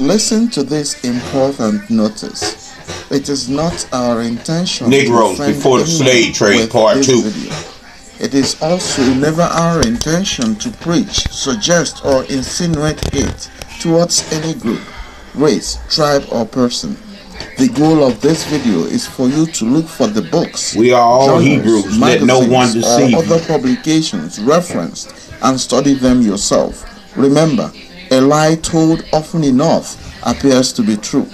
Listen to this important notice. It is not our intention Negroes to offend before the slave trade, with part this 2. video. It is also never our intention to preach, suggest, or insinuate hate towards any group, race, tribe, or person. The goal of this video is for you to look for the books, We are all journals, Hebrews, let no one magazines, deceive or other you. publications referenced and study them yourself. Remember, a lie told often enough appears to be true.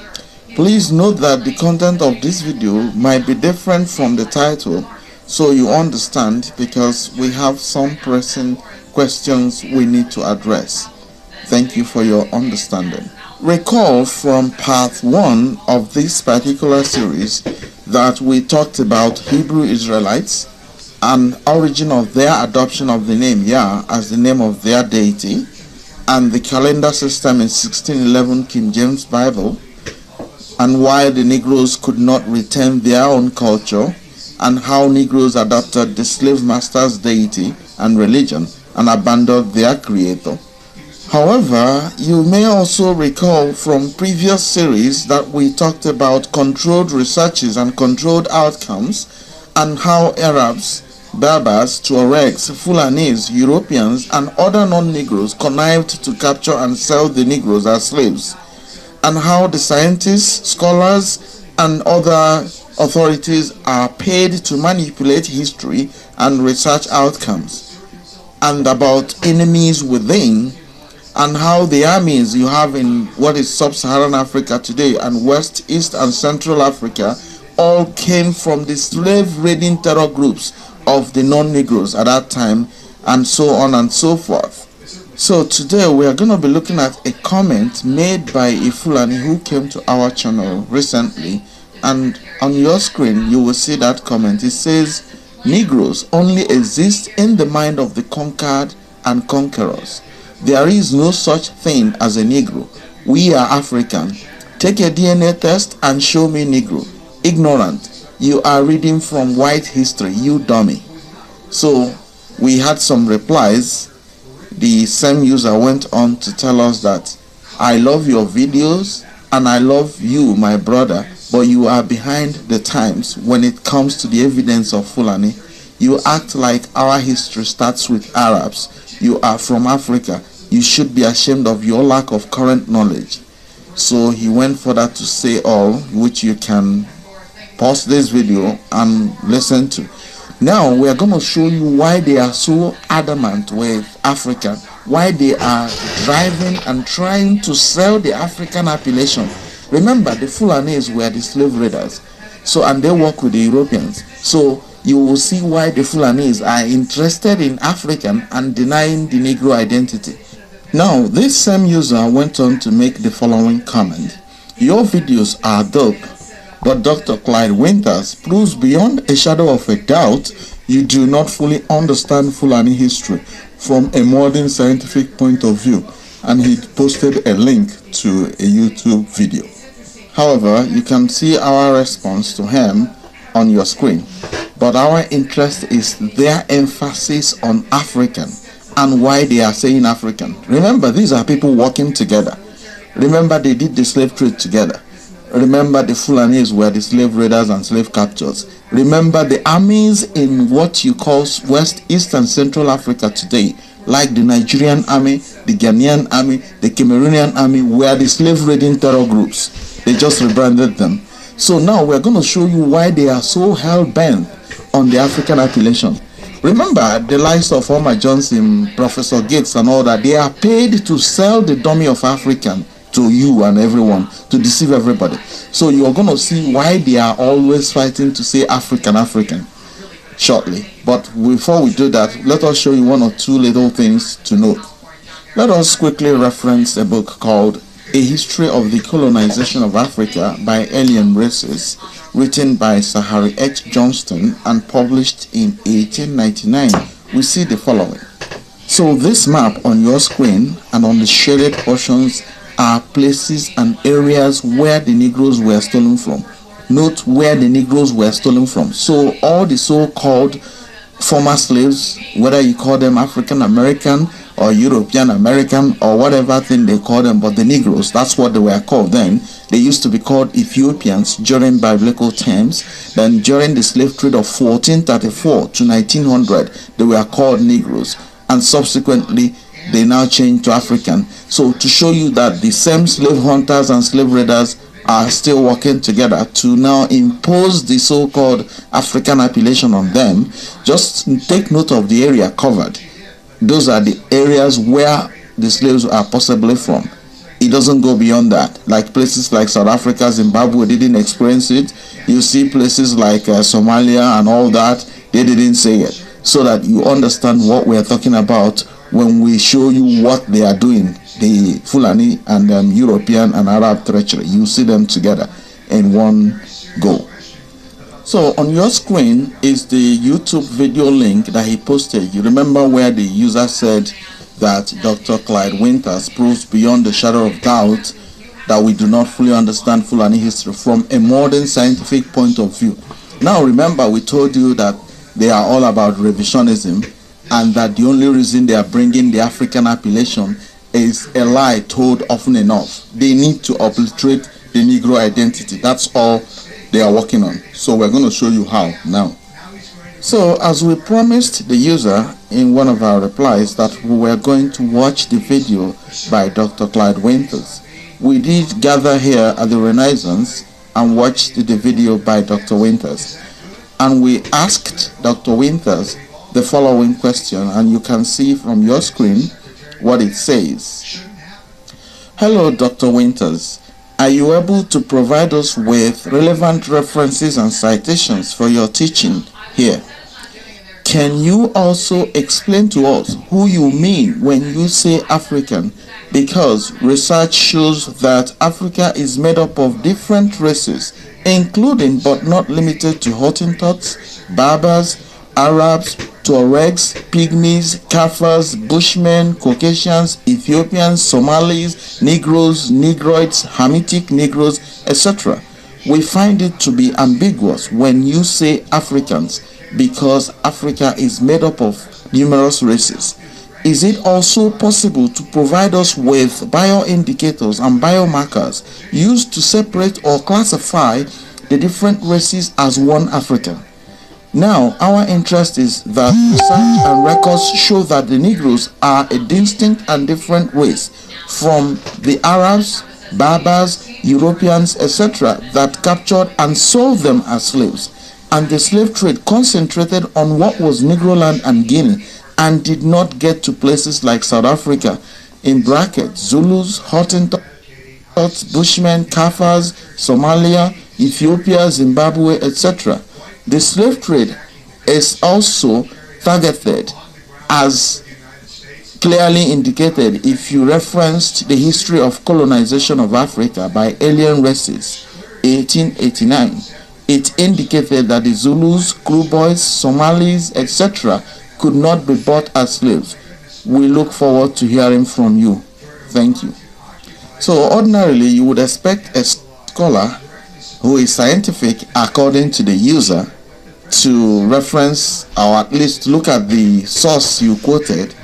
Please note that the content of this video might be different from the title, so you understand, because we have some pressing questions we need to address. Thank you for your understanding. Recall from part 1 of this particular series that we talked about Hebrew Israelites and origin of their adoption of the name Yah as the name of their deity, and the calendar system in 1611 King James Bible, and why the Negroes could not retain their own culture, and how Negroes adopted the slave master's deity and religion and abandoned their creator. However, you may also recall from previous series that we talked about controlled researches and controlled outcomes, and how Arabs, Berbers, Tuaregs, Fulanis, Europeans, and other non-Negroes connived to capture and sell the Negroes as slaves, and how the scientists, scholars, and other authorities are paid to manipulate history and research outcomes, and about enemies within, and how the armies you have in what is sub-Saharan Africa today and West, East, and Central Africa all came from the slave-raiding terror groups of the non-Negroes at that time, and so on and so forth. So today we are going to be looking at a comment made by a Fulani who came to our channel recently, and on your screen you will see that comment. It says, "Negroes only exist in the mind of the conquered and conquerors. There is no such thing as a Negro. We are African. Take a DNA test and show me Negro. Ignorant. You are reading from white history, you dummy." So we had some replies. The same user went on to tell us that, "I love your videos and I love you, my brother, but you are behind the times when it comes to the evidence of Fulani. You act like our history starts with Arabs. You are from Africa. You should be ashamed of your lack of current knowledge." So he went further to say all, which you can pause this video and listen to. Now we are going to show you why they are so adamant with Africa, why they are driving and trying to sell the African appellation. Remember, the Fulanis were the slave raiders, so, and they work with the Europeans. So you will see why the Fulanis are interested in African and denying the Negro identity. Now, this same user went on to make the following comment: "Your videos are dope, but Dr. Clyde Winters proves beyond a shadow of a doubt you do not fully understand Fulani history from a modern scientific point of view," and he posted a link to a YouTube video. However, you can see our response to him on your screen, but our interest is their emphasis on African and why they are saying African. Remember, these are people working together. Remember, they did the slave trade together. Remember, the Fulanis were the slave raiders and slave captors. Remember, the armies in what you call West, East, and Central Africa today, like the Nigerian army, the Ghanaian army, the Cameroonian army, were the slave raiding terror groups. They just rebranded them. So now we're going to show you why they are so hell-bent on the African appellation. Remember, the likes of Omar Johnson, Professor Gates, and all that, they are paid to sell the dummy of African to you and everyone, to deceive everybody. So you're going to see why they are always fighting to say African, African shortly. But before we do that, let us show you one or two little things to note. Let us quickly reference a book called A History of the Colonization of Africa by Alien Races, written by Sahari H. Johnston and published in 1899. We see the following. So this map on your screen and on the shaded portions are places and areas where the Negroes were stolen from. Note where the Negroes were stolen from. So all the so-called former slaves, whether you call them African American or European American or whatever thing they call them, but the Negroes, that's what they were called then. They used to be called Ethiopians during biblical times. Then during the slave trade of 1434 to 1900, they were called Negroes, and subsequently they now changed to African. So to show you that the same slave hunters and slave raiders are still working together to now impose the so-called African appellation on them, just take note of the area covered. Those are the areas where the slaves are possibly from. It doesn't go beyond that. Like places like South Africa, Zimbabwe didn't experience it. You see places like Somalia and all that, they didn't say it. So that you understand what we're talking about when we show you what they are doing. The Fulani and European and Arab treachery, you see them together in one go. So on your screen is the YouTube video link that he posted. You remember where the user said that Dr. Clyde Winters proves beyond the shadow of doubt that we do not fully understand Fulani history from a modern scientific point of view. Now remember, we told you that they are all about revisionism, and that the only reason they are bringing the African appellation is a lie told often enough. They need to obliterate the Negro identity. That's all they are working on. So we're going to show you how now. So as we promised the user in one of our replies that we were going to watch the video by Dr. Clyde Winters, we did gather here at the Renaissance and watched the video by Dr. Winters. And we asked Dr. Winters the following question, and you can see from your screen what it says. Hello, Dr. Winters. Are you able to provide us with relevant references and citations for your teaching here? Can you also explain to us who you mean when you say African? Because research shows that Africa is made up of different races, including but not limited to Hottentots, Berbers, Arabs, Tuaregs, Pygmies, Kaffirs, Bushmen, Caucasians, Ethiopians, Somalis, Negroes, Negroids, Hamitic Negroes, etc. We find it to be ambiguous when you say Africans because Africa is made up of numerous races. Is it also possible to provide us with bioindicators and biomarkers used to separate or classify the different races as one African? Now, our interest is that research and records show that the Negroes are a distinct and different race from the Arabs, Berbers, Europeans, etc. that captured and sold them as slaves. And the slave trade concentrated on what was Negroland and Guinea and did not get to places like South Africa, in brackets, Zulus, Hottentots, Bushmen, Kaffirs, Somalia, Ethiopia, Zimbabwe, etc. The slave trade is also targeted, as clearly indicated if you referenced the history of colonization of Africa by alien races, 1889. It indicated that the Zulus, Krubois, Somalis, etc. could not be bought as slaves. We look forward to hearing from you. Thank you. So ordinarily you would expect a scholar who is scientific according to the user to reference or at least look at the source you quoted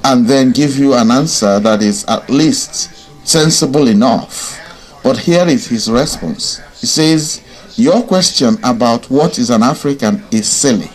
and then give you an answer that is at least sensible enough. But here is his response. He says, your question about what is an African is silly.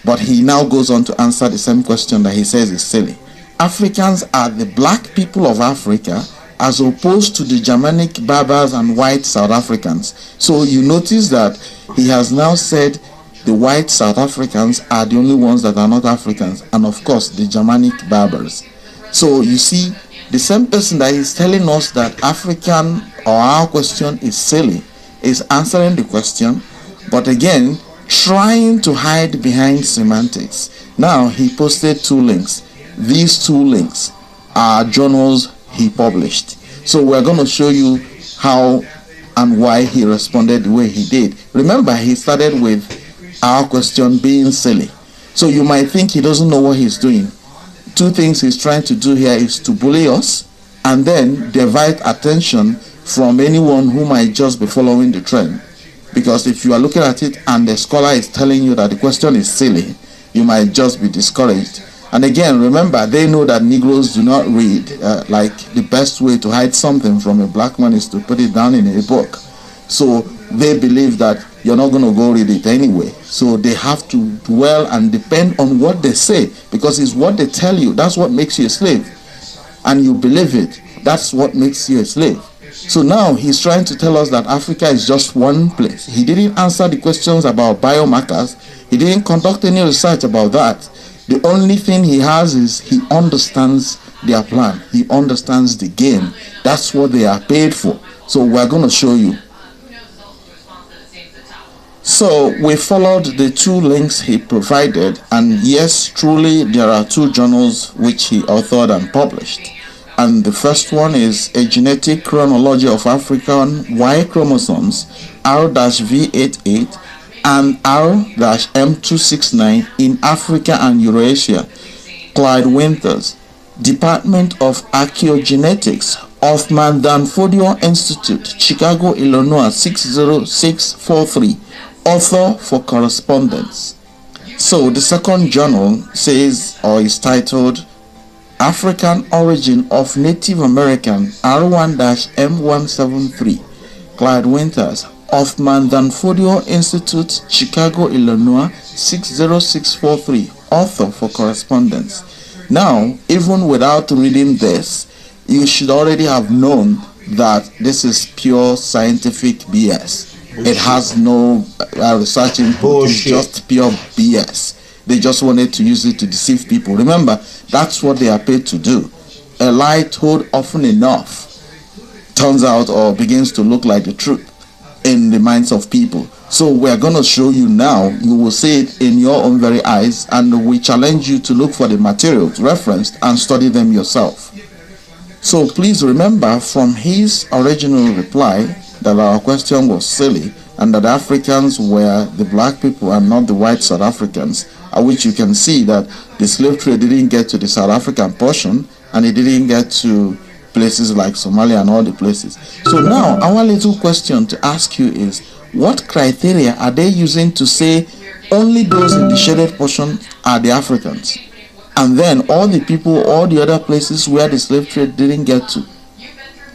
But he now goes on to answer the same question that he says is silly. Africans are the black people of Africa as opposed to the Germanic Berbers and white South Africans. So you notice that he has now said the white South Africans are the only ones that are not Africans, and of course the Germanic Berbers. So you see, the same person that is telling us that African or our question is silly is answering the question, but again trying to hide behind semantics. Now he posted two links. These two links are journals he published. So we're going to show you how and why he responded the way he did. Remember, he started with our question being silly. So you might think he doesn't know what he's doing. Two things he's trying to do here is to bully us and then divert attention from anyone who might just be following the trend. Because if you are looking at it and the scholar is telling you that the question is silly, you might just be discouraged And again, remember, they know that Negroes do not read. Like the best way to hide something from a black man is to put it down in a book. So they believe that you're not going to go read it anyway. So they have to dwell and depend on what they say, because it's what they tell you. That's what makes you a slave. And you believe it. That's what makes you a slave. So now he's trying to tell us that Africa is just one place. He didn't answer the questions about biomarkers. He didn't conduct any research about that. The only thing he has is he understands their plan. He understands the game. That's what they are paid for. So we're going to show you. So we followed the 2 links he provided, and yes, truly there are 2 journals which he authored and published. And the first one is A Genetic Chronology of African Y Chromosomes, R-V88 and R-M269 in Africa and Eurasia, Clyde Winters, Department of Archaeogenetics, Hoffman Danfodio Institute, Chicago, Illinois 60643, author for correspondence. So the second journal says, or is titled, African Origin of Native American, R1-M173, Clyde Winters, Hoffman Danfodio Institute, Chicago, Illinois 60643, author for correspondence. Now, even without reading this, you should already have known that this is pure scientific BS. It has no research input. It's just pure BS. They just wanted to use it to deceive people. Remember, that's what they are paid to do. A lie told often enough turns out or begins to look like the truth in the minds of people. So we're going to show you now. You will see it in your own very eyes, and we challenge you to look for the materials referenced and study them yourself. So please remember from his original reply that our question was silly and that Africans were the black people and not the white South Africans, at which you can see that the slave trade didn't get to the South African portion and it didn't get to places like Somalia and all the places. So now our little question to ask you is, what criteria are they using to say only those in the shaded portion are the Africans, and then all the people, all the other places where the slave trade didn't get to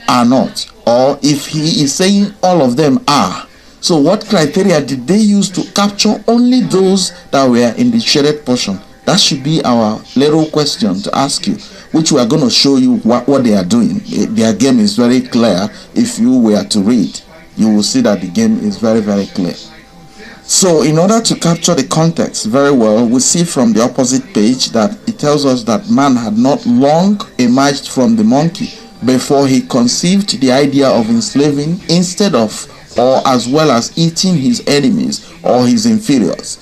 are not? Or if he is saying all of them are, so what criteria did they use to capture only those that were in the shaded portion? That should be our little question to ask you, which we are going to show you what they are doing. Their game is very clear. If you were to read, you will see that the game is very, very clear. So in order to capture the context very well, we see from the opposite page that it tells us that man had not long emerged from the monkey before he conceived the idea of enslaving instead of or as well as eating his enemies or his inferiors.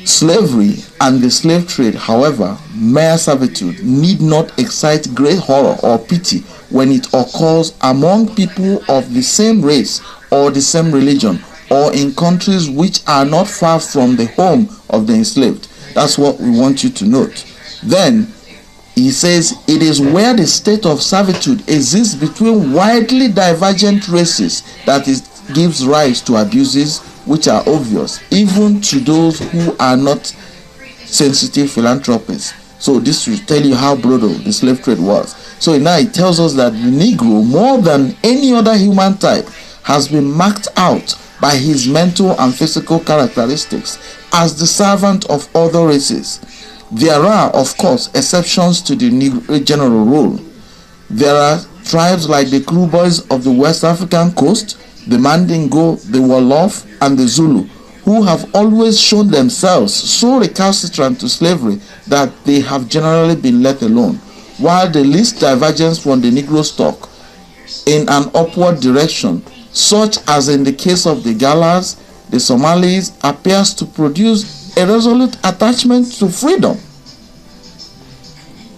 Slavery and the slave trade, however, mere servitude, need not excite great horror or pity when it occurs among people of the same race or the same religion, or in countries which are not far from the home of the enslaved. That's what we want you to note. Then he says it is where the state of servitude exists between widely divergent races that it gives rise to abuses which are obvious even to those who are not sensitive philanthropists. So this will tell you how brutal the slave trade was. So now it tells us that the Negro, more than any other human type, has been marked out by his mental and physical characteristics as the servant of other races. There are, of course, exceptions to the Negro general rule. There are tribes like the Kru Boys of the West African coast, the Mandingo, the Wolof, and the Zulu, who have always shown themselves so recalcitrant to slavery that they have generally been let alone, while the least divergence from the Negro stock in an upward direction, such as in the case of the Galas, the Somalis, appears to produce a resolute attachment to freedom.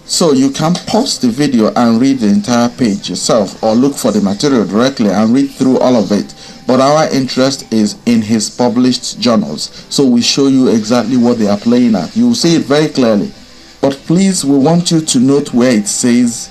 So you can pause the video and read the entire page yourself, or look for the material directly and read through all of it. But our interest is in his published journals, so we show you exactly what they are playing at. You will see it very clearly. But please, we want you to note where it says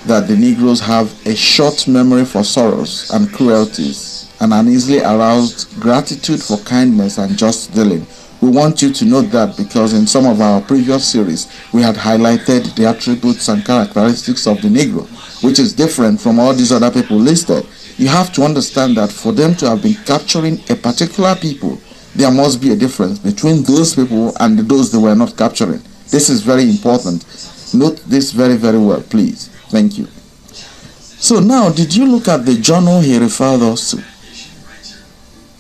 that the Negroes have a short memory for sorrows and cruelties, and an easily aroused gratitude for kindness and just dealing, We want you to note that because in some of our previous series, we had highlighted the attributes and characteristics of the Negro, which is different from all these other people listed. You have to understand that for them to have been capturing a particular people, there must be a difference between those people and those they were not capturing. This is very important. Note this very, very well, please. Thank you. So now, did you look at the journal he referred us to?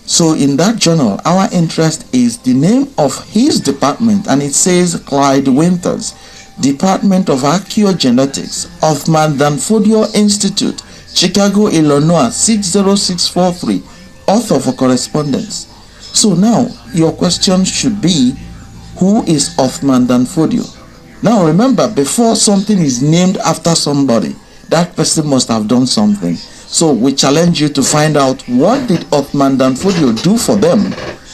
So in that journal, our interest is the name of his department, and it says Clyde Winters, Department of Archaeogenetics, Othman Danfodio Institute, Chicago, Illinois 60643, author for correspondence. So now, your question should be, who is Othman Danfodio? Now remember, before something is named after somebody, that person must have done something. So we challenge you to find out, what did Othman Danfodio do for them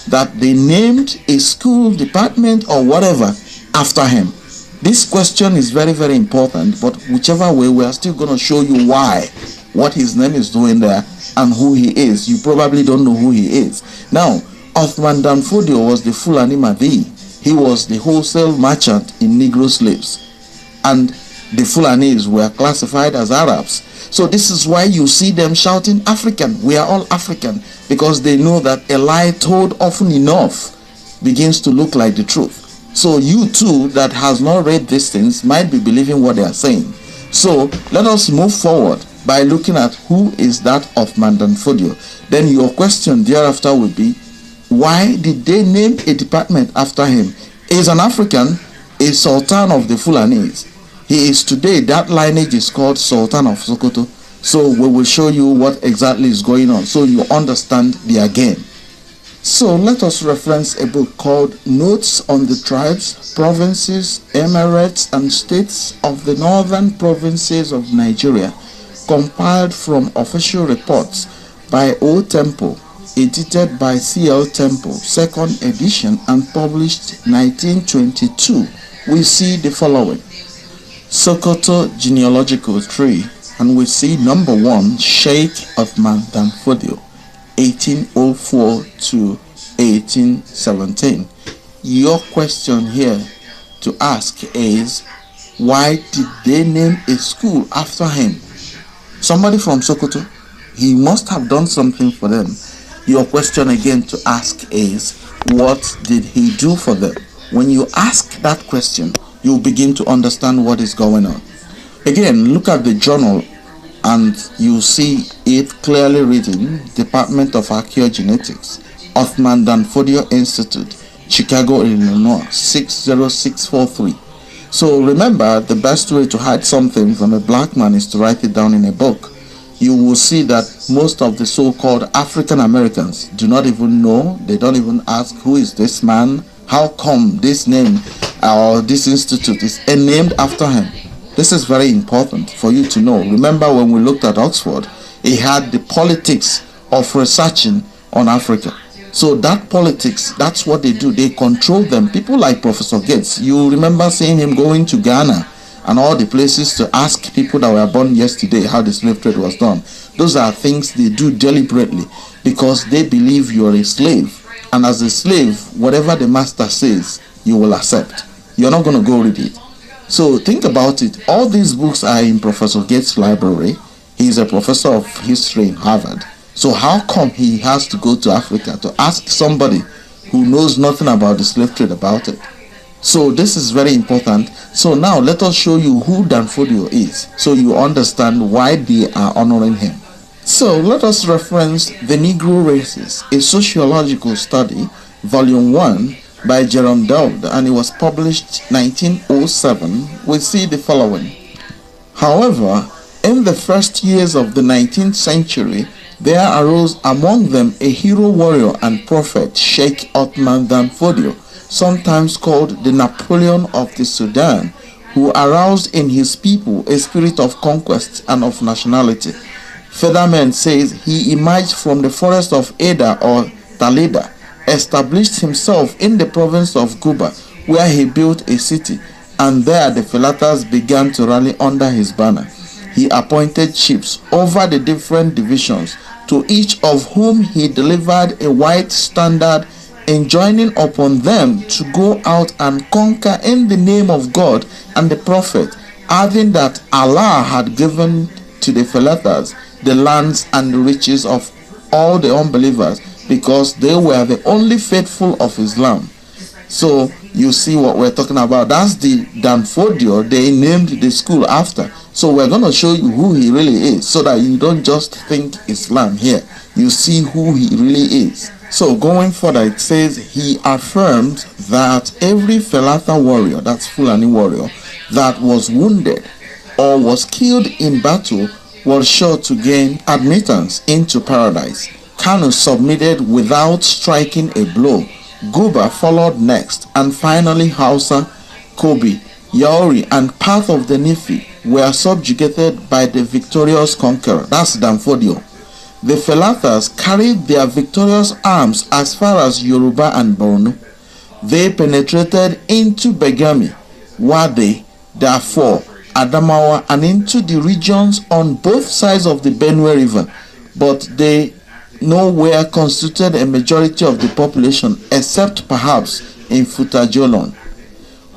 that they named a school, department, or whatever after him? This question is very, very important, but whichever way, we are still going to show you why, what his name is doing there, and who he is. You probably don't know who he is. Now, Othman Danfodio was the Fulani Mahdi. He was the wholesale merchant in Negro slaves, and the Fulanis were classified as Arabs. So this is why you see them shouting African. We are all African, because they know that a lie told often enough begins to look like the truth. So you too that has not read these things might be believing what they are saying. So let us move forward by looking at who is that Othman Danfodio. Then your question thereafter will be, why did they name a department after him? He is an African, a Sultan of the Fulanis. He is today, that lineage is called Sultan of Sokoto. So we will show you what exactly is going on, so you understand the game. So let us reference a book called Notes on the Tribes, Provinces, Emirates, and States of the Northern Provinces of Nigeria, compiled from official reports by O. Temple, edited by C.L. Temple, 2nd edition, and published 1922. We see the following: Sokoto genealogical tree, and we see number 1, Sheikh Othman Danfodio, 1804 to 1817. Your question here to ask is, why did they name a school after him? Somebody from Sokoto, he must have done something for them. Your question again to ask is, what did he do for them? When you ask that question, you begin to understand what is going on. Again, look at the journal and you see it clearly written, Department of Archaeogenetics, Othman Danfodio Institute, Chicago, Illinois 60643. So remember, the best way to hide something from a black man is to write it down in a book. You will see that most of the so-called African Americans do not even know, they don't even ask, who is this man? How come this name or this institute is named after him? This is very important for you to know. Remember, when we looked at Oxford, he had the politics of researching on Africa. So that politics, that's what they do. They control them. People like Professor Gates, you remember seeing him going to Ghana and all the places to ask people that were born yesterday how the slave trade was done. Those are things they do deliberately because they believe you are a slave. And as a slave, whatever the master says, you will accept. You're not going to go read it. So think about it. All these books are in Professor Gates' library. He's a professor of history in Harvard. So how come he has to go to Africa to ask somebody who knows nothing about the slave trade about it? So this is very important. So now let us show you who Danfodio is, so you understand why they are honoring him. So let us reference The Negro Races, a sociological study, volume 1 by Jerome Dowd, and it was published 1907. We see the following. However, in the first years of the 19th century, there arose among them a hero warrior and prophet, Sheikh Othman Danfodio, sometimes called the Napoleon of the Sudan, who aroused in his people a spirit of conquest and of nationality. Federman says he emerged from the forest of Ada or Talida, established himself in the province of Guba, where he built a city, and there the Filatas began to rally under his banner. He appointed chiefs over the different divisions, to each of whom he delivered a white standard enjoining upon them to go out and conquer in the name of God and the prophet, adding that Allah had given to the Philetas the lands and the riches of all the unbelievers, because they were the only faithful of Islam. So you see what we're talking about. That's the Danfodio they named the school after. So we're going to show you who he really is, so that you don't just think Islam here. You see who he really is. So going further, it says he affirmed that every Felata warrior, that's Fulani warrior, that was wounded or was killed in battle was sure to gain admittance into paradise. Kanu submitted without striking a blow. Guba followed next, and finally Hausa, Kobe, Yaori, and part of the Nifi were subjugated by the victorious conqueror. That's Danfodio. The Felatas carried their victorious arms as far as Yoruba and Borno. They penetrated into Begami, Wade, Darfur, Adamawa, and into the regions on both sides of the Benue River, but they nowhere constituted a majority of the population, except perhaps in Futajolon.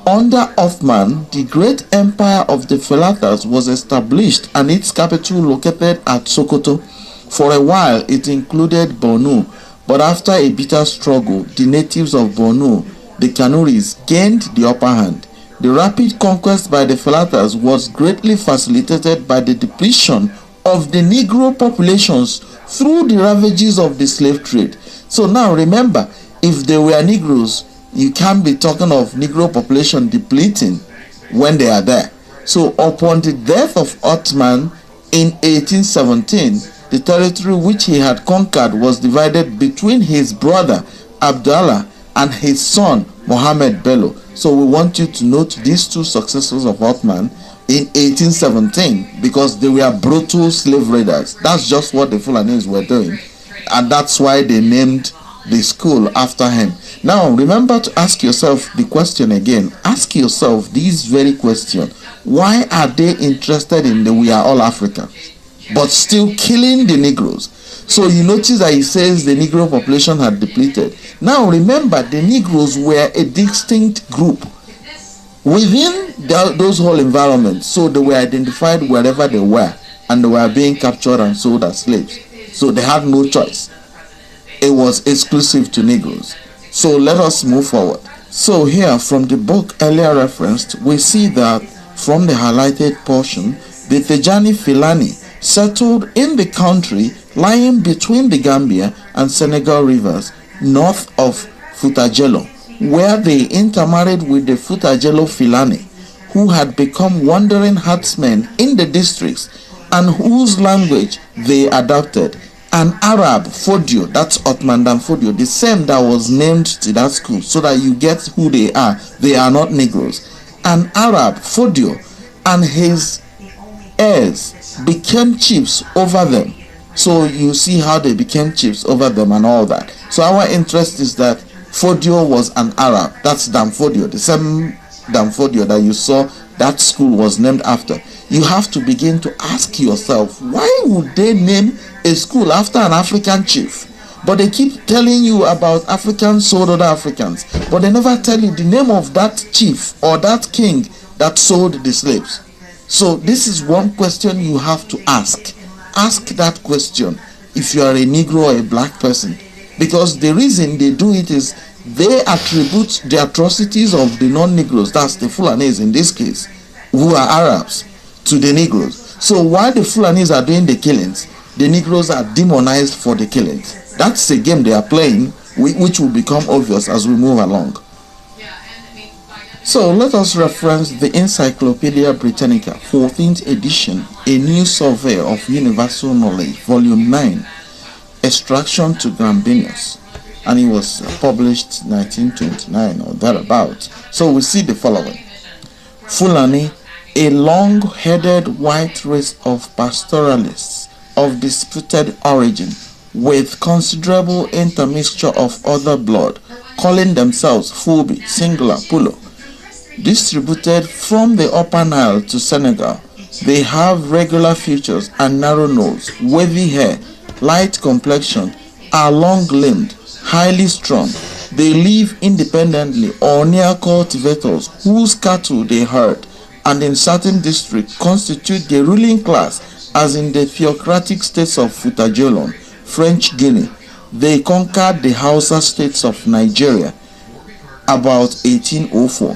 Under Othman, the great empire of the Felatas was established and its capital located at Sokoto. For a while it included Borno, but after a bitter struggle, the natives of Borno, the Kanuris, gained the upper hand. The rapid conquest by the Felatas was greatly facilitated by the depletion of the Negro populations through the ravages of the slave trade. So now remember, if they were Negroes, you can't be talking of Negro population depleting when they are there. So upon the death of Othman in 1817, the territory which he had conquered was divided between his brother Abdallah and his son Mohammed Bello. So we want you to note these two successors of Othman in 1817, because they were brutal slave raiders. That's just what the Fulanis were doing, and that's why they named the school after him. Now remember to ask yourself the question again. Ask yourself this very question: why are they interested in the we are all Africans but still killing the Negroes? So you notice that he says the Negro population had depleted. Now remember, the Negroes were a distinct group within those whole environments. So they were identified wherever they were, and they were being captured and sold as slaves. So they had no choice. It was exclusive to Negroes. So let us move forward. So here from the book earlier referenced, we see that from the highlighted portion, the Tejani Filani settled in the country lying between the Gambia and Senegal rivers north of Futajelo, where they intermarried with the Futajelo Filani, who had become wandering herdsmen in the districts and whose language they adopted. An Arab, Fodio, that's Othman Dan Fodio, the same that was named to that school, so that you get who they are. They are not Negroes. An Arab, Fodio, and his heirs became chiefs over them. So you see how they became chiefs over them and all that. So our interest is that Fodio was an Arab. That's Danfodio, the same Danfodio that you saw that school was named after. You have to begin to ask yourself, why would they name a school after an African chief? But they keep telling you about Africans sold other Africans, but they never tell you the name of that chief or that king that sold the slaves. So this is one question you have to ask. Ask that question if you are a Negro or a black person, because the reason they do it is they attribute the atrocities of the non-Negroes, that's the Fulanis in this case, who are Arabs, to the Negroes. So while the Fulanis are doing the killings, the Negroes are demonized for the killings. That's a game they are playing, which will become obvious as we move along. So let us reference the Encyclopedia Britannica, 14th edition, a new survey of universal knowledge, volume 9, Extraction to Gambinus, and it was published 1929 or thereabout. So we see the following: Fulani, a long-headed white race of pastoralists of disputed origin, with considerable intermixture of other blood, calling themselves Fubi, singular, Pulo. Distributed from the Upper Nile to Senegal, they have regular features and narrow nose, wavy hair, light complexion, are long-limbed, highly strong. They live independently or near cultivators whose cattle they herd, and in certain districts constitute the ruling class, as in the theocratic states of Futajelon, French Guinea. They conquered the Hausa states of Nigeria about 1804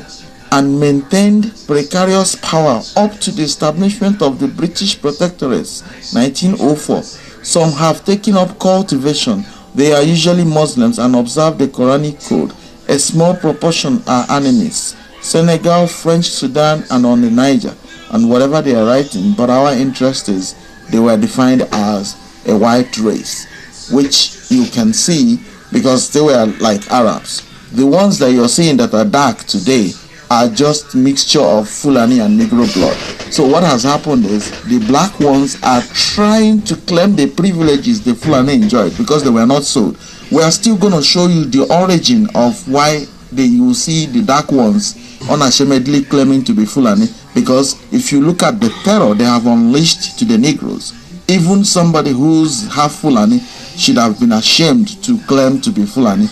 and maintained precarious power up to the establishment of the British Protectorates 1904. Some have taken up cultivation. They are usually Muslims and observe the Quranic code. A small proportion are animists. Senegal, French Sudan, and on the Niger, and whatever they are writing, but our interest is they were defined as a white race, which you can see because they were like Arabs. The ones that you're seeing that are dark today are just mixture of Fulani and Negro blood. So what has happened is the black ones are trying to claim the privileges the Fulani enjoyed because they were not sold. We are still going to show you the origin of why you see the dark ones unashamedly claiming to be Fulani, because if you look at the terror they have unleashed to the Negroes, even somebody who's half Fulani should have been ashamed to claim to be Fulani.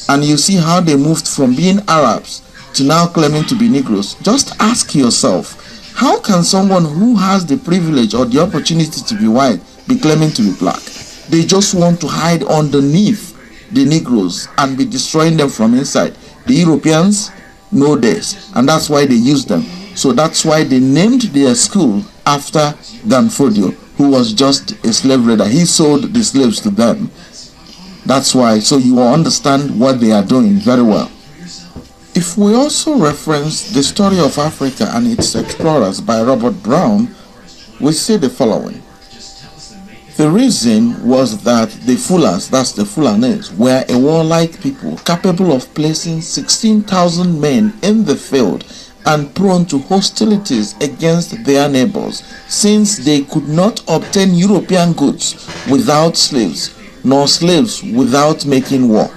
And you see how they moved from being Arabs to now claiming to be Negroes. Just ask yourself, how can someone who has the privilege or the opportunity to be white be claiming to be black? They just want to hide underneath the Negroes and be destroying them from inside. The Europeans know this, and that's why they use them. So that's why they named their school after Danfodio, who was just a slave trader. He sold the slaves to them. That's why. So you will understand what they are doing very well. If we also reference The Story of Africa and Its Explorers by Robert Brown, we see the following. The reason was that the Fulas, that's the Fulanis, were a warlike people capable of placing 16,000 men in the field and prone to hostilities against their neighbors, since they could not obtain European goods without slaves, nor slaves without making war.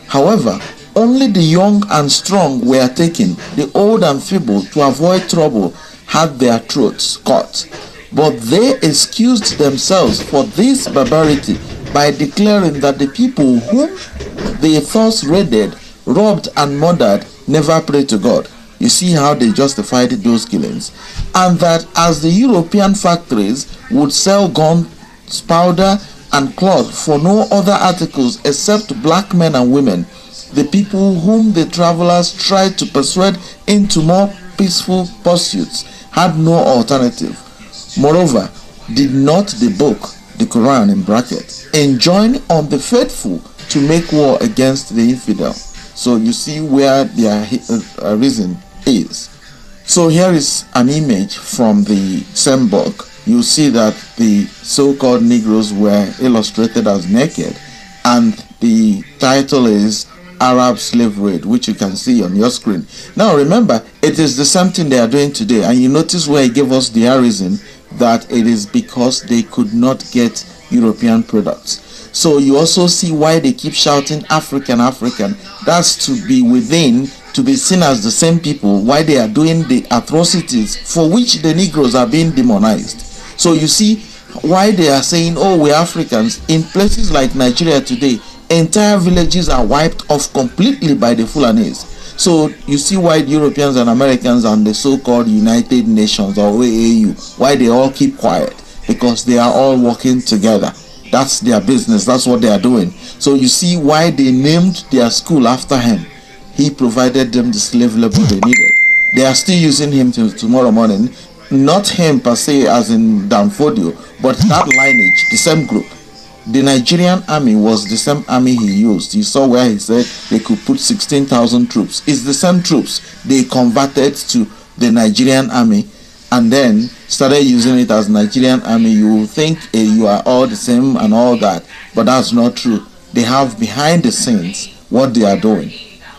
However, only the young and strong were taken. The old and feeble, to avoid trouble, had their throats cut. But they excused themselves for this barbarity by declaring that the people whom they thus raided, robbed and murdered never prayed to God. You see how they justified those killings. And that as the European factories would sell guns, powder and cloth for no other articles except black men and women, the people whom the travelers tried to persuade into more peaceful pursuits had no alternative. Moreover, did not the book, the Quran in brackets, enjoin on the faithful to make war against the infidel? So you see where their reason is. So here is an image from the same book. You see that the so-called Negroes were illustrated as naked, and the title is Arab Slave Raid, which you can see on your screen. Now remember, it is the same thing they are doing today, and you notice where he gave us the reason that it is because they could not get European products. So you also see why they keep shouting African, African. That's to be within, to be seen as the same people, why they are doing the atrocities for which the Negroes are being demonized. So you see why they are saying, oh, we're Africans. In places like Nigeria today, entire villages are wiped off completely by the Fulanis. So you see why the Europeans and Americans and the so-called United Nations or OAU, why they all keep quiet, because they are all working together. That's their business. That's what they are doing. So you see why they named their school after him. He provided them the slave labor they needed. They are still using him till tomorrow morning. Not him per se as in Danfodio, but that lineage, the same group. The Nigerian army was the same army he used. You saw where he said they could put 16,000 troops. It's the same troops they converted to the Nigerian army and then started using it as Nigerian army. You will think you are all the same and all that, but that's not true. They have behind the scenes what they are doing,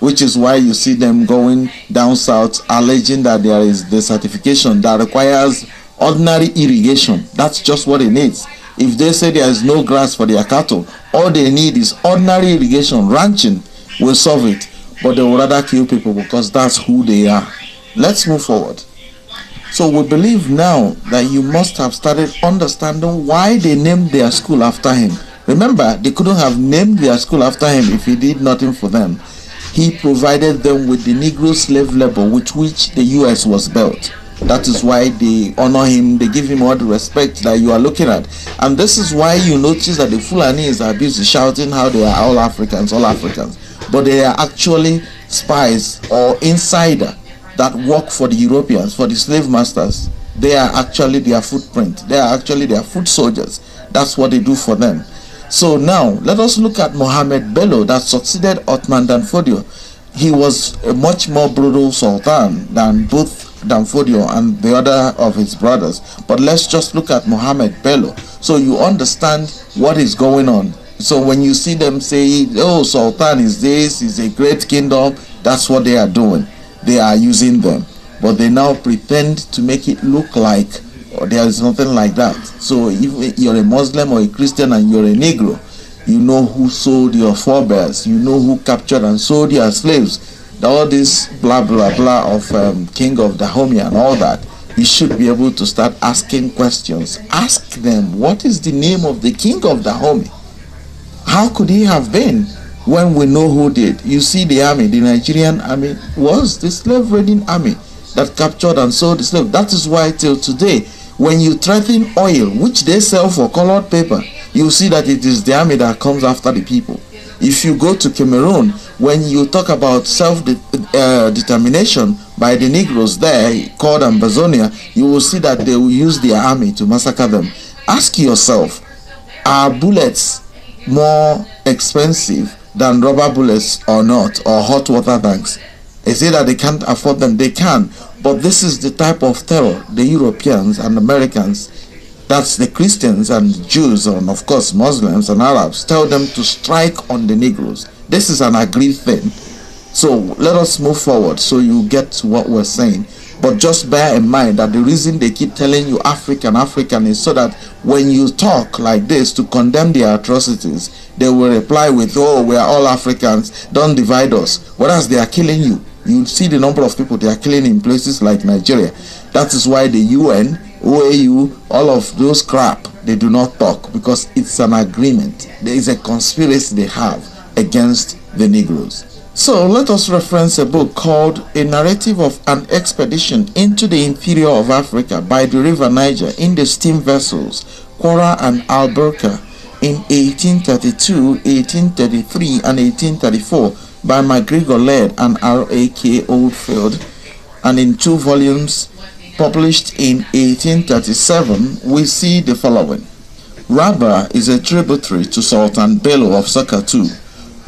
which is why you see them going down south alleging that there is the certification that requires ordinary irrigation. That's just what it needs. If they say there is no grass for their cattle, all they need is ordinary irrigation. Ranching will solve it, but they will rather kill people because that's who they are. Let's move forward. So we believe now that you must have started understanding why they named their school after him. Remember, they couldn't have named their school after him if he did nothing for them. he provided them with the Negro slave labor with which the US was built. That is why they honor him, they give him all the respect that you are looking at. And this is why you notice that the Fulanis are busy shouting how they are all Africans. But they are actually spies or insider that work for the Europeans, for the slave masters. They are actually their footprint. They are actually their foot soldiers. That's what they do for them. So now, let us look at Mohammed Bello that succeeded Othman Danfodio. He was a much more brutal sultan than both Danfodio and the other of his brothers. But let's just look at Mohammed Bello so you understand what is going on. So when you see them say, oh, Sultan is this, is a great kingdom, that's what they are doing. They are using them. But they now pretend to make it look like there is nothing like that. So if you're a Muslim or a Christian and you're a Negro, you know who sold your forebears, you know who captured and sold your slaves. All this blah blah blah of King of Dahomey and all that, you should be able to start asking questions. Ask them, what is the name of the King of Dahomey? How could he have been when we know who did? You see, the army, the Nigerian army, was the slave raiding army that captured and sold the slave. That is why till today, when you threaten oil, which they sell for colored paper, you see that it is the army that comes after the people. If you go to Cameroon, when you talk about self-determination by the Negroes there, called Ambazonia, you will see that they will use their army to massacre them. Ask yourself, are bullets more expensive than rubber bullets or not, or hot water tanks? Is it that they can't afford them? They can. But this is the type of terror the Europeans and Americans, that's the Christians and Jews and of course Muslims and Arabs, tell them to strike on the Negroes. This is an agreed thing. So let us move forward so you get to what we're saying. But just bear in mind that the reason they keep telling you African is so that when you talk like this to condemn their atrocities, they will reply with, oh, we are all Africans, don't divide us. Whereas they are killing you. You see the number of people they are killing in places like Nigeria. That is why the UN, OAU, all of those crap, they do not talk, because it's an agreement. There is a conspiracy they have against the Negroes. So let us reference a book called A Narrative of an Expedition into the Interior of Africa by the River Niger in the steam vessels Quora and Alberca in 1832, 1833 and 1834 by MacGregor Laird and R.A.K. Oldfield, and in 2 volumes published in 1837, we see the following. Rabba is a tributary to Sultan Bello of Sokoto,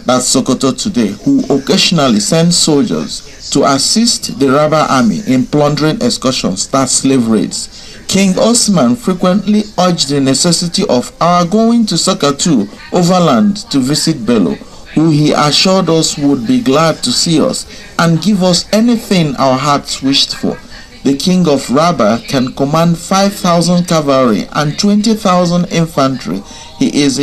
that's Sokoto today, who occasionally sends soldiers to assist the Rabba army in plundering excursions, that's slave raids. King Osman frequently urged the necessity of our going to Sokoto overland to visit Bello, who he assured us would be glad to see us and give us anything our hearts wished for. The king of Rabba can command 5,000 cavalry and 20,000 infantry. He is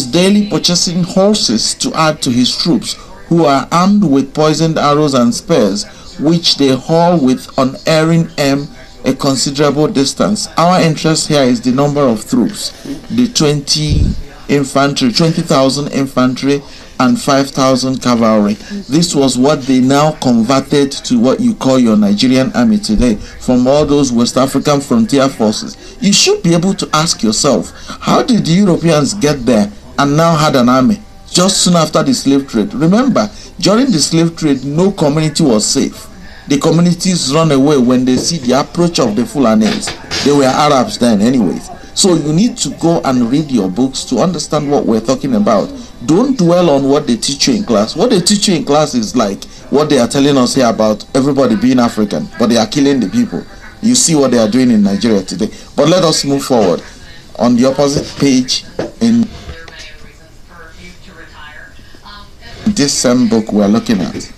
daily purchasing horses to add to his troops, who are armed with poisoned arrows and spears, which they haul with unerring aim a considerable distance. Our interest here is the number of troops, the 20,000 infantry and 5,000 cavalry. This was what they now converted to what you call your Nigerian army today, from all those West African frontier forces. You should be able to ask yourself, how did the Europeans get there and now had an army just soon after the slave trade? Remember, during the slave trade, no community was safe. The communities run away when they see the approach of the Fulanis. They were Arabs then anyways. So you need to go and read your books to understand what we're talking about. Don't dwell on what they teach you in class. What they teach you in class is like what they are telling us here about everybody being African, but they are killing the people. You see what they are doing in Nigeria today. But let us move forward. On the opposite page in this same book we're looking at,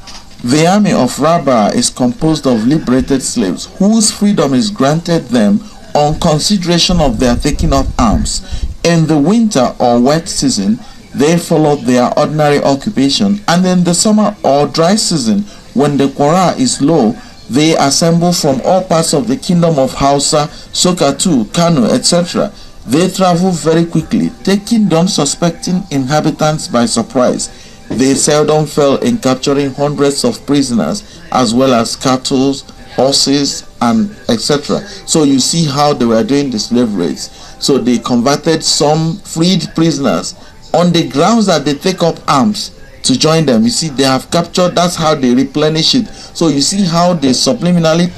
the army of Rabba is composed of liberated slaves whose freedom is granted them on consideration of their taking up arms. In the winter or wet season, they followed their ordinary occupation, and in the summer or dry season, when the Quora is low, they assemble from all parts of the kingdom of Hausa, Sokoto, Kano, etc. They travel very quickly, taking the unsuspecting inhabitants by surprise. They seldom fail in capturing hundreds of prisoners, as well as cattle, horses, and etc. So you see how they were doing the slave raids. So they converted some freed prisoners on the grounds that they take up arms to join them. You see, they have captured, that's how they replenish it. So you see how they subliminally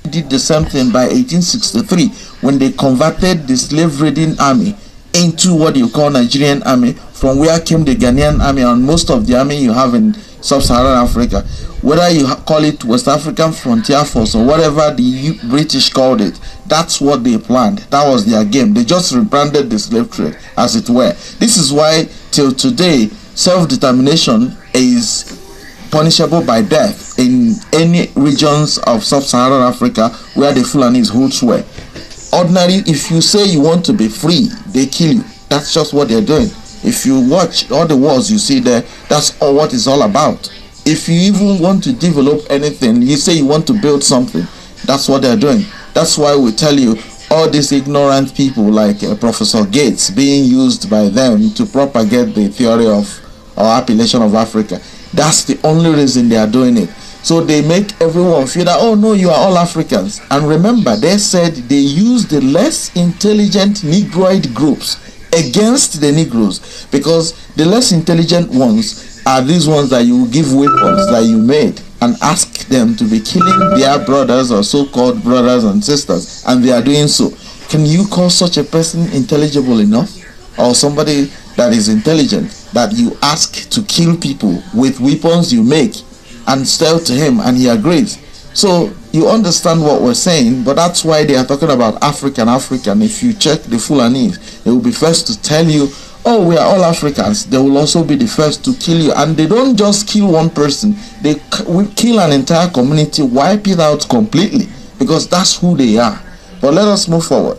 did the same thing by 1863 when they converted the slave raiding army into what you call Nigerian army, from where came the Ghanaian army and most of the army you have in sub-Saharan Africa. Whether you call it West African Frontier Force or whatever the British called it, that's what they planned. That was their game. They just rebranded the slave trade, as it were. This is why till today self-determination is punishable by death in any regions of sub-Saharan Africa where the Fulanis hold sway. Ordinarily, if you say you want to be free, they kill you. That's just what they're doing. If you watch all the wars you see there, that's all what it's all about. If you even want to develop anything, you say you want to build something, that's what they're doing. That's why we tell you all these ignorant people like Professor Gates being used by them to propagate the theory of or appellation of Africa. That's the only reason they are doing it. So they make everyone feel that, oh no, you are all Africans. And remember, they said they use the less intelligent Negroid groups against the Negroes, because the less intelligent ones are these ones that you give weapons that you made and ask them to be killing their brothers or so-called brothers and sisters, and they are doing so. Can you call such a person intelligible enough? Or somebody that is intelligent that you ask to kill people with weapons you make and sell to him and he agrees? So you understand what we're saying, but that's why they are talking about African. If you check the Fulanese, they will be first to tell you, oh, we are all Africans. They will also be the first to kill you. And they don't just kill one person, they will kill an entire community, wipe it out completely, because that's who they are. But let us move forward.